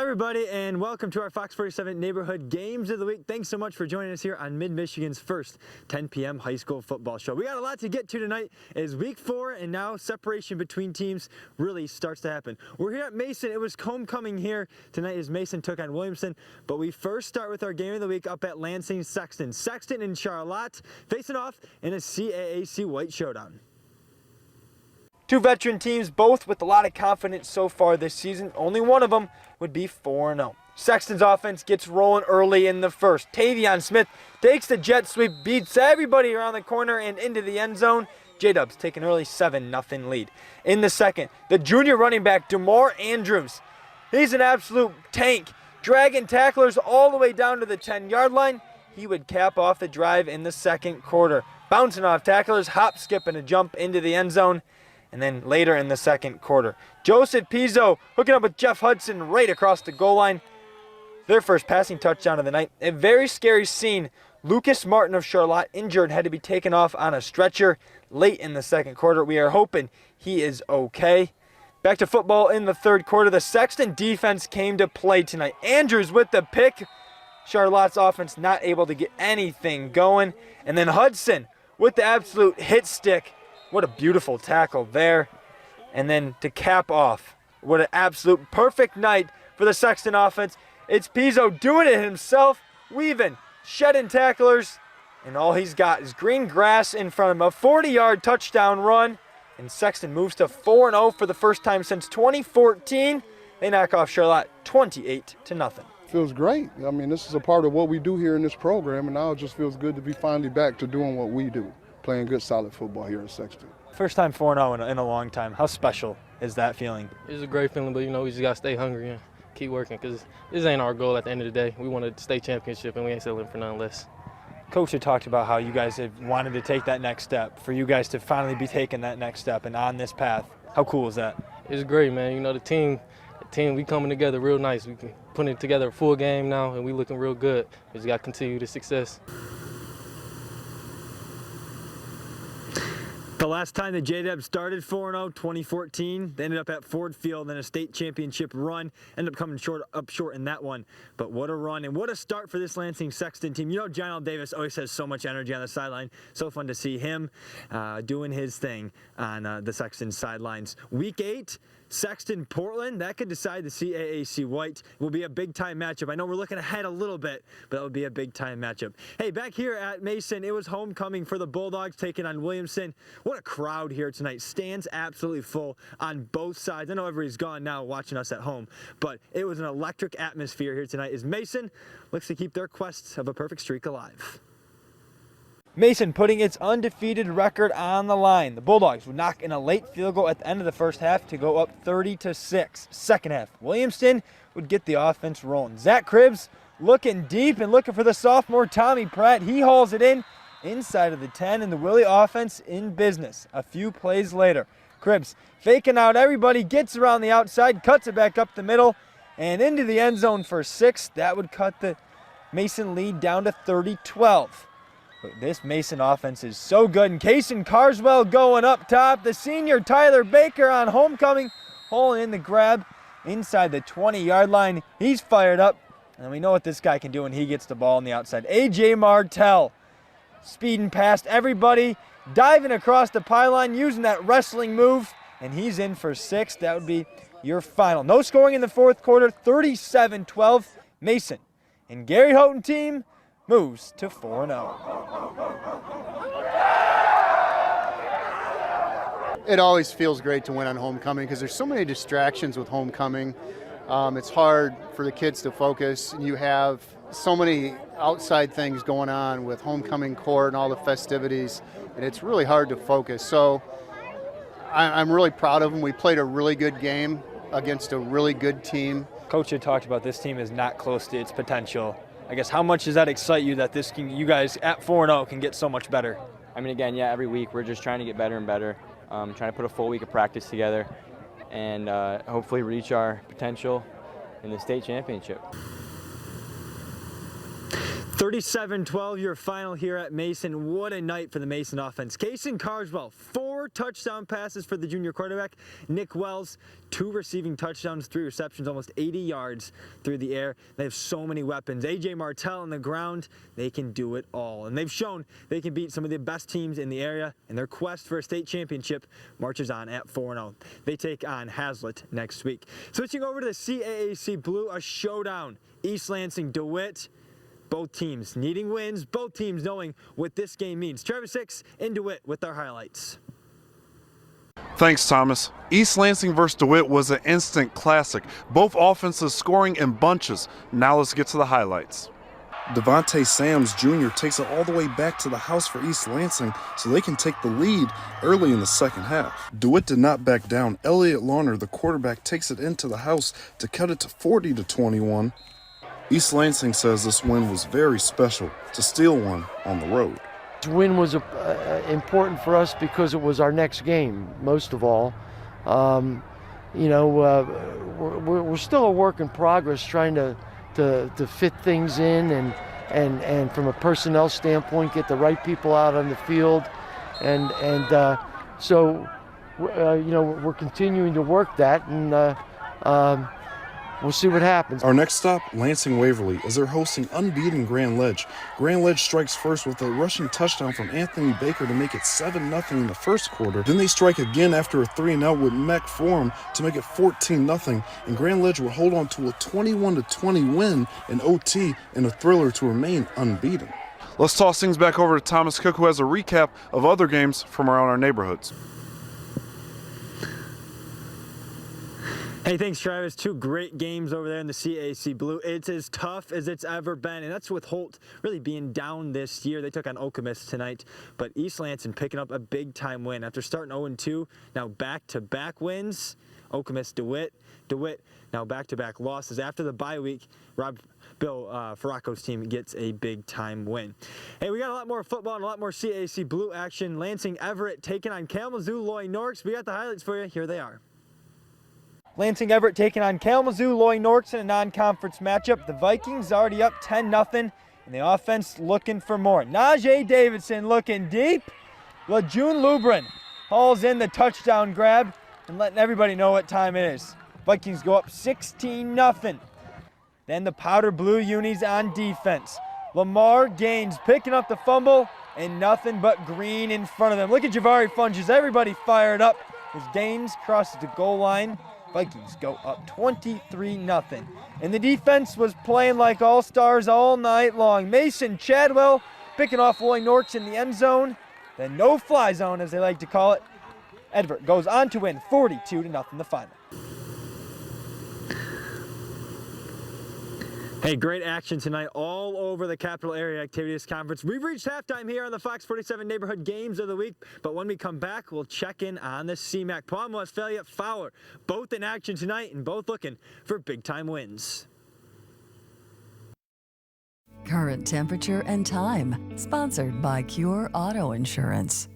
everybody, and welcome to our Fox 47 Neighborhood Games of the Week. Thanks so much for joining us here on Mid-Michigan's first 10 p.m. high school football show. We got a lot to get to tonight as week 4, and now separation between teams really starts to happen. We're here at Mason. It was homecoming here tonight as Mason took on Williamson, but we first start with our game of the week up at Lansing-Sexton. Sexton and Charlotte facing off in a CAAC White Showdown. Two veteran teams, both with a lot of confidence so far this season. Only one of them would be 4-0. Sexton's offense gets rolling early in the first. Tavion Smith takes the jet sweep, beats everybody around the corner and into the end zone. J-Dubs take an early 7-0 lead. In the second, the junior running back, DeMar Andrews. He's an absolute tank, dragging tacklers all the way down to the 10-yard line. He would cap off the drive in the second quarter. Bouncing off tacklers, hop, skip, and a jump into the end zone. And then later in the second quarter, Joseph Pizzo hooking up with Jeff Hudson right across the goal line. Their first passing touchdown of the night. A very scary scene. Lucas Martin of Charlotte injured, had to be taken off on a stretcher late in the second quarter. We are hoping he is okay. Back to football in the third quarter. The Sexton defense came to play tonight. Andrews with the pick. Charlotte's offense not able to get anything going. And then Hudson with the absolute hit stick. What a beautiful tackle there. And then to cap off, what an absolute perfect night for the Sexton offense. It's Pizzo doing it himself, weaving, shedding tacklers, and all he's got is green grass in front of him. A 40-yard touchdown run, and Sexton moves to 4-0 for the first time since 2014. They knock off Charlotte 28-0. Feels great. I mean, this is a part of what we do here in this program, and now it just feels good to be finally back to doing what we do. Playing good, solid football here at Sexton. First time 4-0 in a long time. How special is that feeling? It's a great feeling, but, we just got to stay hungry and keep working because this ain't our goal at the end of the day. We want to state championship, and we ain't settling for nothing less. Coach had talked about how you guys had wanted to take that next step, for you guys to finally be taking that next step and on this path. How cool is that? It's great, man. The team, we coming together real nice. We putting together a full game now, and we looking real good. We just got to continue the success. The last time the J-Dubs started 4-0, 2014, they ended up at Ford Field in a state championship run. Ended up coming up short in that one. But what a run and what a start for this Lansing-Sexton team. John L. Davis always has so much energy on the sideline. So fun to see him doing his thing on the Sexton sidelines. Week 8. Sexton-Portland, that could decide the CAAC White. It will be a big-time matchup. I know we're looking ahead a little bit, but that would be a big-time matchup. Hey, back here at Mason, it was homecoming for the Bulldogs taking on Williamson. What a crowd here tonight. Stands absolutely full on both sides. I know everybody's gone now watching us at home, but it was an electric atmosphere here tonight as Mason looks to keep their quest of a perfect streak alive. Mason putting its undefeated record on the line. The Bulldogs would knock in a late field goal at the end of the first half to go up 30-6. Second half, Williamson would get the offense rolling. Zach Cribbs looking deep and looking for the sophomore Tommy Pratt. He hauls it in inside of the 10, and the Willie offense in business. A few plays later, Cribbs faking out everybody, gets around the outside, cuts it back up the middle, and into the end zone for 6. That would cut the Mason lead down to 30-12. But this Mason offense is so good. And Kaysen Carswell going up top. The senior Tyler Baker on homecoming, hauling in the grab inside the 20-yard line. He's fired up, and we know what this guy can do when he gets the ball on the outside. A.J. Martell speeding past everybody, diving across the pylon, using that wrestling move, and he's in for 6. That would be your final. No scoring in the fourth quarter, 37-12. Mason and Gary Houghton team moves to 4-0. It always feels great to win on homecoming because there's so many distractions with homecoming. It's hard for the kids to focus. You have so many outside things going on with homecoming court and all the festivities, and it's really hard to focus. So I'm really proud of them. We played a really good game against a really good team. Coach had talked about this team is not close to its potential. I guess how much does that excite you that you guys at 4-0 can get so much better? I mean, again, yeah, every week we're just trying to get better and better, trying to put a full week of practice together and hopefully reach our potential in the state championship. 37-12, your final here at Mason. What a night for the Mason offense. Kason Carswell, 4 touchdown passes for the junior quarterback. Nick Wells, 2 receiving touchdowns, 3 receptions, almost 80 yards through the air. They have so many weapons. A.J. Martell on the ground, they can do it all. And they've shown they can beat some of the best teams in the area, and their quest for a state championship marches on at 4-0. They take on Hazlitt next week. Switching over to the CAAC Blue, a showdown. East Lansing, DeWitt. Both teams needing wins, both teams knowing what this game means. Travis Hicks in DeWitt with our highlights. Thanks, Thomas. East Lansing versus DeWitt was an instant classic. Both offenses scoring in bunches. Now let's get to the highlights. Devontae Sams Jr. takes it all the way back to the house for East Lansing so they can take the lead early in the second half. DeWitt did not back down. Elliott Larner, the quarterback, takes it into the house to cut it to 40-21. East Lansing says this win was very special to steal one on the road. This win was important for us because it was our next game, most of all. We're still a work in progress trying to fit things in and from a personnel standpoint, get the right people out on the field. So we're continuing to work that, and we'll see what happens. Our next stop, Lansing Waverly, as they're hosting unbeaten Grand Ledge. Grand Ledge strikes first with a rushing touchdown from Anthony Baker to make it 7-0 in the first quarter. Then they strike again after a 3-and-out with Mac Forum to make it 14-0, and Grand Ledge would hold on to a 21-20 win in OT and a thriller to remain unbeaten. Let's toss things back over to Thomas Cook, who has a recap of other games from around our neighborhoods. Hey, thanks, Travis. 2 great games over there in the CAC Blue. It's as tough as it's ever been, and that's with Holt really being down this year. They took on Okemos tonight, but East Lansing picking up a big-time win. After starting 0-2, now back-to-back wins. Okemos, DeWitt, now back-to-back losses. After the bye week, Bill Farraco's team gets a big-time win. Hey, we got a lot more football and a lot more CAC Blue action. Lansing Everett taking on Kalamazoo Loy Norks. We got the highlights for you. Here they are. Lansing Everett taking on Kalamazoo Loy Norks in a non-conference matchup. The Vikings already up 10-0, and the offense looking for more. Najee Davidson looking deep. LeJune Lubrin hauls in the touchdown grab and letting everybody know what time it is. Vikings go up 16-0. Then the powder blue unis on defense. Lamar Gaines picking up the fumble and nothing but green in front of them. Look at Javari Funges. Everybody fired up as Gaines crosses the goal line. Vikings go up 23-0. And the defense was playing like all-stars all night long. Mason Chadwell picking off Loy Norks in the end zone. The no-fly zone, as they like to call it. Everett goes on to win 42-0 the final. Hey, great action tonight all over the Capital Area Activities Conference. We've reached halftime here on the Fox 47 Neighborhood Games of the Week, but when we come back, we'll check in on the CMAC. Palm Westphalia, Fowler, both in action tonight and both looking for big-time wins. Current temperature and time, sponsored by Cure Auto Insurance.